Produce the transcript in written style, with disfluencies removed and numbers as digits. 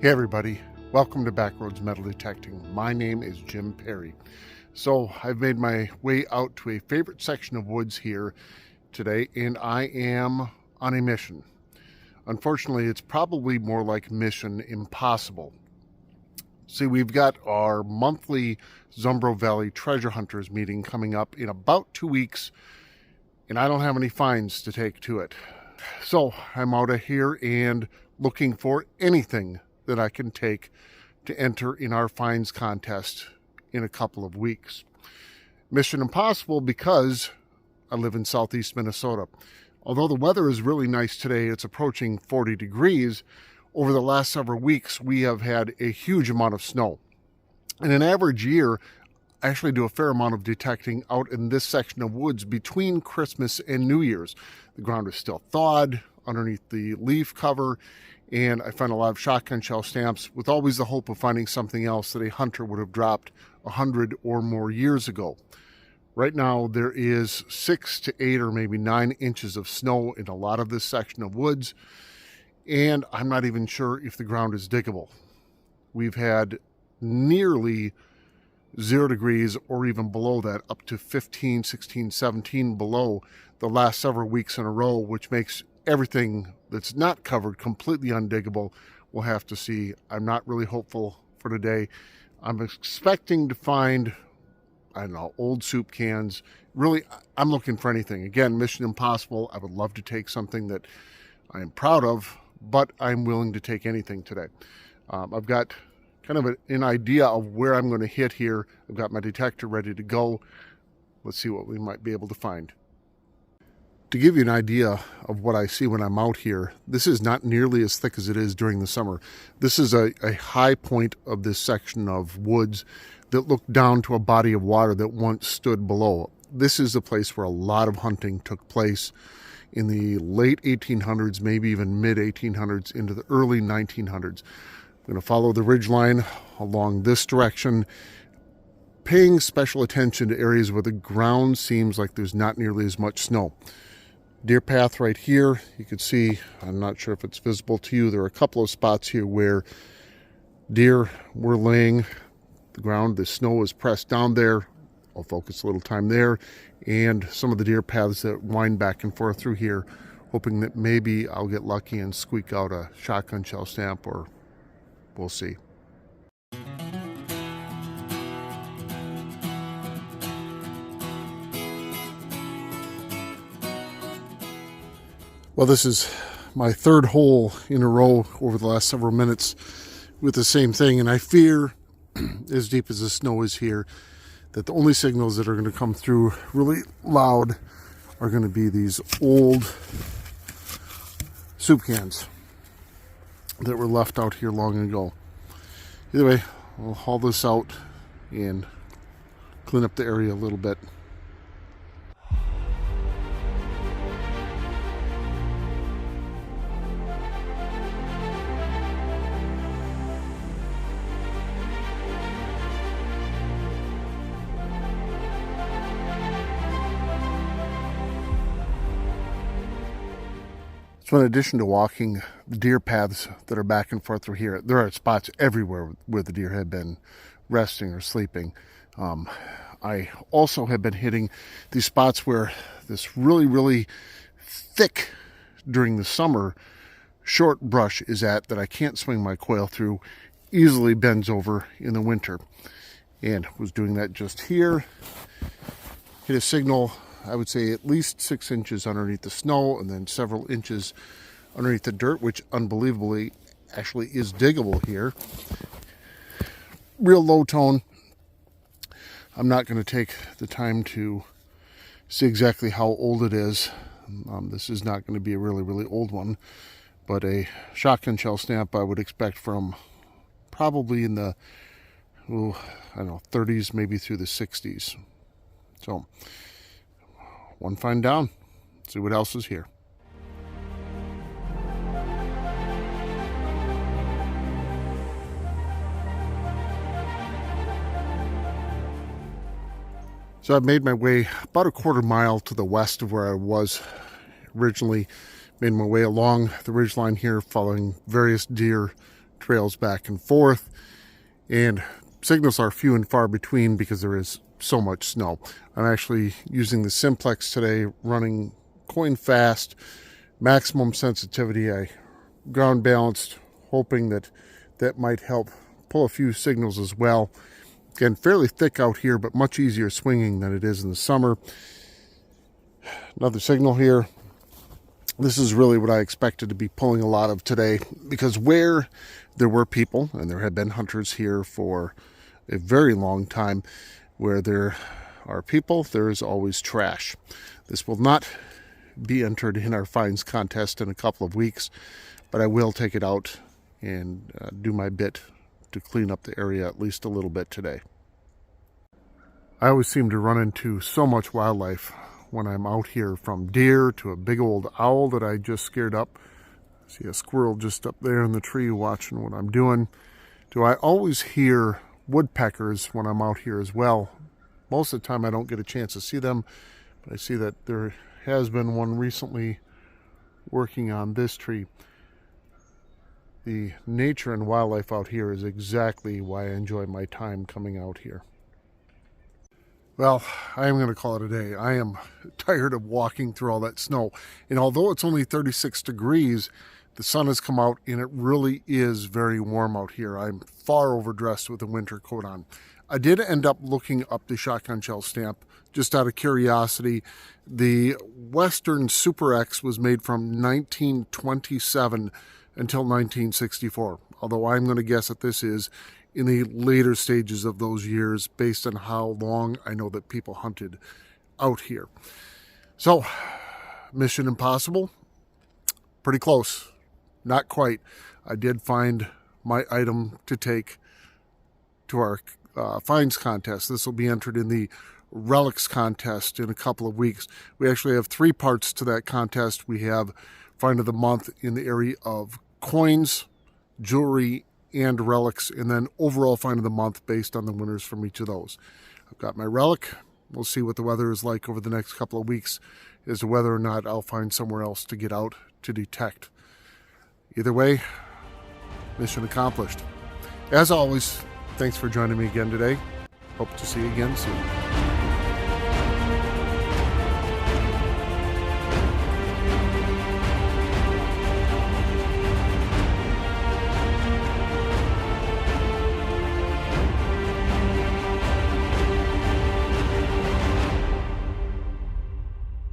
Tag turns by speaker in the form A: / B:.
A: Hey everybody, welcome to Backroads Metal Detecting. My name is Jim Perry. So I've made my way out to a favorite section of woods here today, and I am on a mission. Unfortunately, it's probably more like Mission Impossible. See, we've got our monthly Zumbro Valley Treasure Hunters meeting coming up in about 2 weeks, and I don't have any finds to take to it. So I'm out of here and looking for anything that I can take to enter in our finds contest in a couple of weeks. Mission Impossible because I live in southeast Minnesota. Although the weather is really nice today, it's approaching 40 degrees. Over the last several weeks, we have had a huge amount of snow. In an average year, I actually do a fair amount of detecting out in this section of woods between Christmas and New Year's. The ground is still thawed underneath the leaf cover, and I find a lot of shotgun shell stamps with always the hope of finding something else that a hunter would have dropped 100 or more years ago. Right now, there is 6 to 8 or maybe 9 inches of snow in a lot of this section of woods, and I'm not even sure if the ground is diggable. We've had nearly 0 degrees or even below that, up to 15, 16, 17 below the last several weeks in a row, which makes everything that's not covered completely undiggable. We'll have to see. I'm not really hopeful for today. I'm expecting to find, I don't know, old soup cans. Really, I'm looking for anything. Again, Mission Impossible. I would love to take something that I am proud of, but I'm willing to take anything today. I've got kind of an idea of where I'm going to hit here. I've got my detector ready to go. Let's see what we might be able to find. To give you an idea of what I see when I'm out here, this is not nearly as thick as it is during the summer. This is a high point of this section of woods that looked down to a body of water that once stood below. This is the place where a lot of hunting took place in the late 1800s, maybe even mid 1800s into the early 1900s. I'm going to follow the ridgeline along this direction, paying special attention to areas where the ground seems like there's not nearly as much snow. Deer path right here, you can see, I'm not sure if it's visible to you, there are a couple of spots here where deer were laying the ground. The snow is pressed down there. I'll focus a little time there, and some of the deer paths that wind back and forth through here, hoping that maybe I'll get lucky and squeak out a shotgun shell stamp, or we'll see. Well, this is my third hole in a row over the last several minutes with the same thing, and I fear, as deep as the snow is here, that the only signals that are going to come through really loud are going to be these old soup cans that were left out here long ago. Either way, I'll haul this out and clean up the area a little bit. So in addition to walking the deer paths that are back and forth through here, there are spots everywhere where the deer have been resting or sleeping. I also have been hitting these spots where this really, really thick during the summer short brush is at that I can't swing my coil through, easily bends over in the winter. And was doing that just here. Hit a signal, I would say at least 6 inches underneath the snow, and then several inches underneath the dirt, which unbelievably actually is diggable here. Real low tone. I'm not going to take the time to see exactly how old it is. This is not going to be a really, really old one, but a shotgun shell stamp I would expect from probably in the, I don't know, 30s, maybe through the 60s. So, one find down. See what else is here. So I've made my way about a quarter mile to the west of where I was originally. Made my way along the ridgeline here, following various deer trails back and forth, and signals are few and far between because there is so much snow. I'm actually using the Simplex today, running coin fast, maximum sensitivity. I ground balanced, hoping that that might help pull a few signals as well. Again, fairly thick out here, but much easier swinging than it is in the summer. Another signal here. This is really what I expected to be pulling a lot of today, because where there were people, and there have been hunters here for a very long time, where there are people, there is always trash. This will not be entered in our finds contest in a couple of weeks, but I will take it out and do my bit to clean up the area at least a little bit today. I always seem to run into so much wildlife when I'm out here, from deer to a big old owl that I just scared up. See a squirrel just up there in the tree watching what I'm doing. I always hear woodpeckers when I'm out here as well. Most of the time I don't get a chance to see them, but I see that there has been one recently working on this tree. The nature and wildlife out here is exactly why I enjoy my time coming out here. Well, I am going to call it a day. I am tired of walking through all that snow. And although it's only 36 degrees, the sun has come out and it really is very warm out here. I'm far overdressed with a winter coat on. I did end up looking up the shotgun shell stamp just out of curiosity. The Western Super X was made from 1927 until 1964, although I'm going to guess that this is in the later stages of those years based on how long I know that people hunted out here. So, Mission Impossible, pretty close, not quite. I did find my item to take to our finds contest. This will be entered in the relics contest in a couple of weeks. We actually have 3 parts to that contest. We have find of the month in the area of coins, jewelry, and relics, and then overall find of the month based on the winners from each of those. I've got my relic. We'll see what the weather is like over the next couple of weeks as to whether or not I'll find somewhere else to get out to detect. Either way, mission accomplished. As always, thanks for joining me again today. Hope to see you again soon.